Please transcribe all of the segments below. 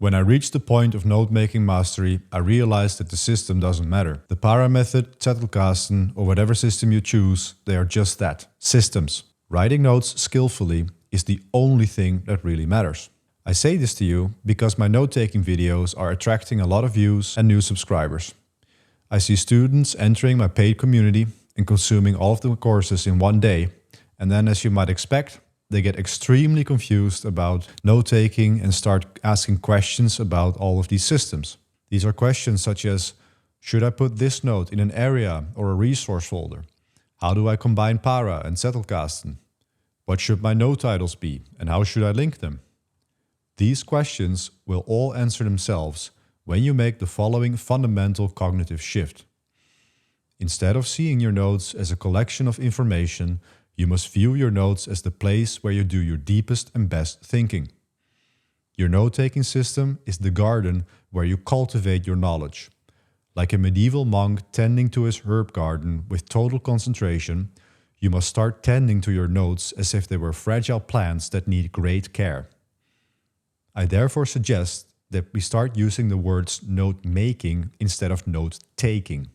When I reached the point of note-making mastery, I realized that the system doesn't matter. The para method, Zettelkasten, or whatever system you choose, they are just that, systems. Writing notes skillfully is the only thing that really matters. I say this to you because my note-taking videos are attracting a lot of views and new subscribers. I see students entering my paid community and consuming all of the courses in one day, and then, as you might expect, they get extremely confused about note-taking and start asking questions about all of these systems. These are questions such as, should I put this note in an area or a resource folder? How do I combine para and Zettelkasten? What should my note titles be and how should I link them? These questions will all answer themselves when you make the following fundamental cognitive shift. Instead of seeing your notes as a collection of information, you must view your notes as the place where you do your deepest and best thinking. Your note-taking system is the garden where you cultivate your knowledge. Like a medieval monk tending to his herb garden with total concentration, you must start tending to your notes as if they were fragile plants that need great care. I therefore suggest that we start using the words note-making instead of note-taking.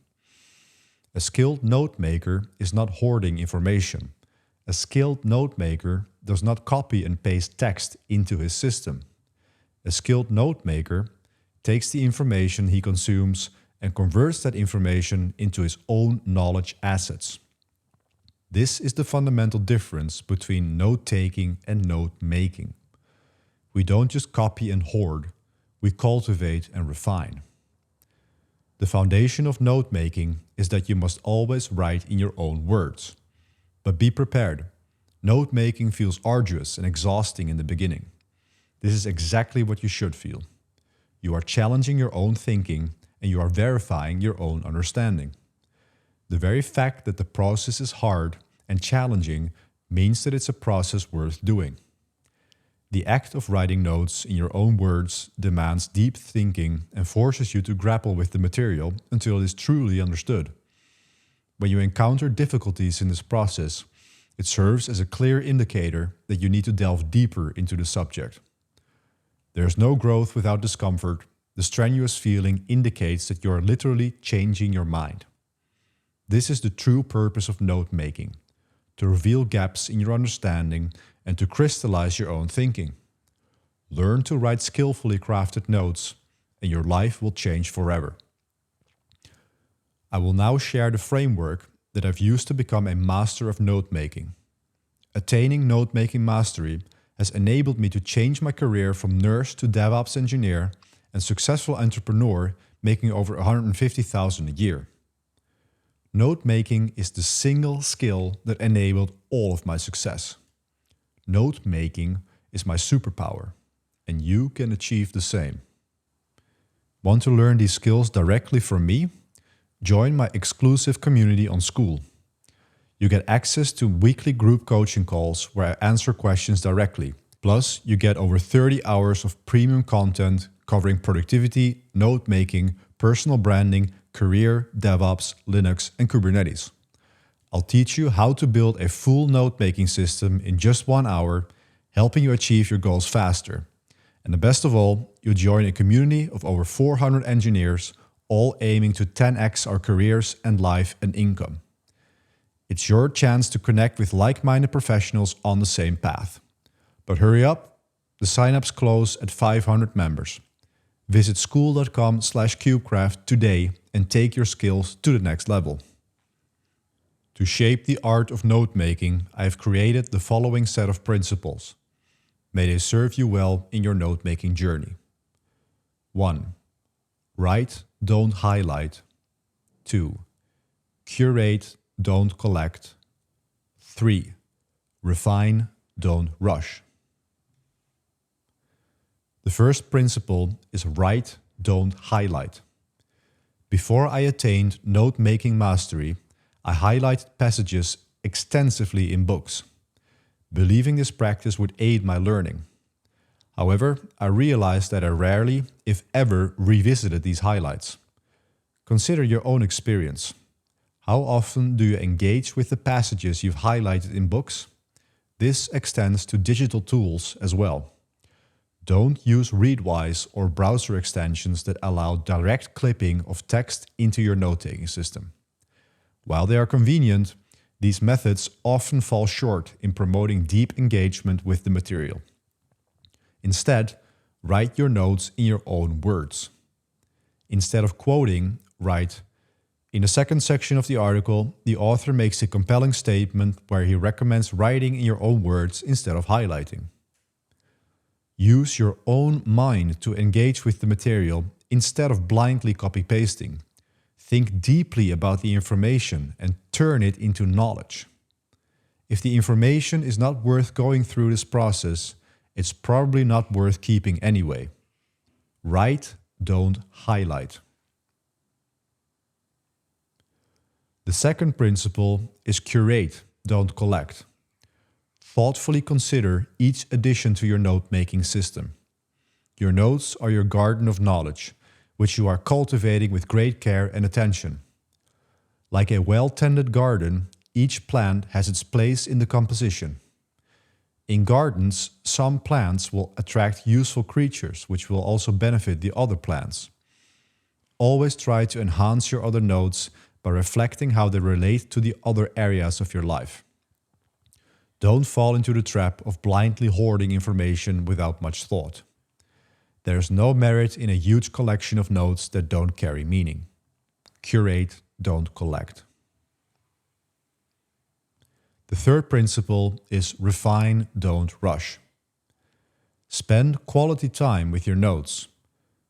A skilled note-maker is not hoarding information. A skilled note-maker does not copy and paste text into his system. A skilled note-maker takes the information he consumes and converts that information into his own knowledge assets. This is the fundamental difference between note-taking and note-making. We don't just copy and hoard, we cultivate and refine. The foundation of note-making is that you must always write in your own words. But be prepared. Note-making feels arduous and exhausting in the beginning. This is exactly what you should feel. You are challenging your own thinking and you are verifying your own understanding. The very fact that the process is hard and challenging means that it's a process worth doing. The act of writing notes in your own words demands deep thinking and forces you to grapple with the material until it is truly understood. When you encounter difficulties in this process, it serves as a clear indicator that you need to delve deeper into the subject. There is no growth without discomfort. The strenuous feeling indicates that you are literally changing your mind. This is the true purpose of note-making, to reveal gaps in your understanding and to crystallize your own thinking. Learn to write skillfully crafted notes, and your life will change forever. I will now share the framework that I've used to become a master of note-making. Attaining note-making mastery has enabled me to change my career from nurse to DevOps engineer and successful entrepreneur, making over $150,000 a year. Note-making is the single skill that enabled all of my success. Note-making is my superpower, and you can achieve the same. Want to learn these skills directly from me? Join my exclusive community on School. You get access to weekly group coaching calls where I answer questions directly. Plus, you get over 30 hours of premium content covering productivity, note-making, personal branding, career, DevOps, Linux, and Kubernetes. I'll teach you how to build a full note-making system in just 1 hour, helping you achieve your goals faster. And the best of all, you'll join a community of over 400 engineers, all aiming to 10x our careers and life and income. It's your chance to connect with like-minded professionals on the same path. But hurry up, the sign-ups close at 500 members. Visit school.com/KubeCraft today and take your skills to the next level. To shape the art of note-making, I have created the following set of principles. May they serve you well in your note-making journey. 1. Write, don't highlight. 2. Curate, don't collect. 3. Refine, don't rush. The first principle is write, don't highlight. Before I attained note-making mastery, I highlighted passages extensively in books, believing this practice would aid my learning. However, I realized that I rarely, if ever, revisited these highlights. Consider your own experience. How often do you engage with the passages you've highlighted in books? This extends to digital tools as well. Don't use Readwise or browser extensions that allow direct clipping of text into your note-taking system. While they are convenient, these methods often fall short in promoting deep engagement with the material. Instead, write your notes in your own words. Instead of quoting, write, "In the second section of the article, the author makes a compelling statement where he recommends writing in your own words instead of highlighting." Use your own mind to engage with the material instead of blindly copy-pasting. Think deeply about the information and turn it into knowledge. If the information is not worth going through this process, it's probably not worth keeping anyway. Write, don't highlight. The second principle is curate, don't collect. Thoughtfully consider each addition to your note-making system. Your notes are your garden of knowledge, which you are cultivating with great care and attention. Like a well-tended garden, each plant has its place in the composition. In gardens, some plants will attract useful creatures, which will also benefit the other plants. Always try to enhance your other notes by reflecting how they relate to the other areas of your life. Don't fall into the trap of blindly hoarding information without much thought. There is no merit in a huge collection of notes that don't carry meaning. Curate, don't collect. The third principle is refine, don't rush. Spend quality time with your notes.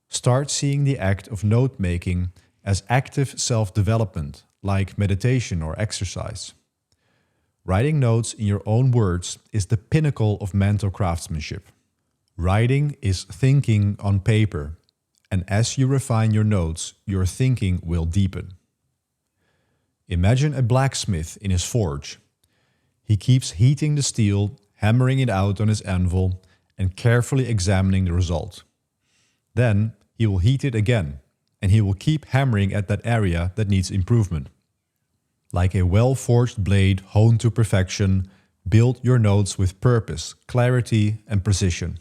Start seeing the act of note-making as active self-development, like meditation or exercise. Writing notes in your own words is the pinnacle of mental craftsmanship. Writing is thinking on paper, and as you refine your notes, your thinking will deepen. Imagine a blacksmith in his forge. He keeps heating the steel, hammering it out on his anvil, and carefully examining the result. Then he will heat it again, and he will keep hammering at that area that needs improvement. Like a well-forged blade honed to perfection, build your notes with purpose, clarity, and precision.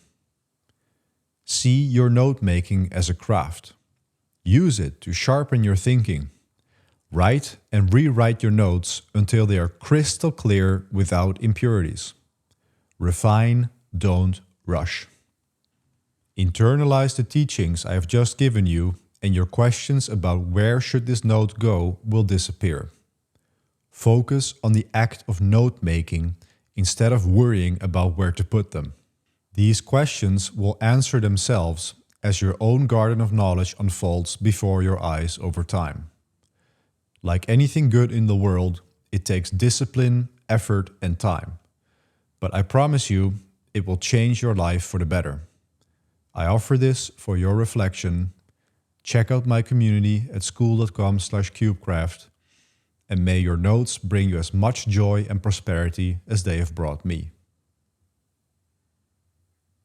See your note-making as a craft. Use it to sharpen your thinking. Write and rewrite your notes until they are crystal clear without impurities. Refine, don't rush. Internalize the teachings I have just given you, and your questions about where should this note go will disappear. Focus on the act of note-making instead of worrying about where to put them. These questions will answer themselves as your own garden of knowledge unfolds before your eyes over time. Like anything good in the world, it takes discipline, effort, and time. But I promise you, it will change your life for the better. I offer this for your reflection. Check out my community at school.com/KubeCraft, and may your notes bring you as much joy and prosperity as they have brought me.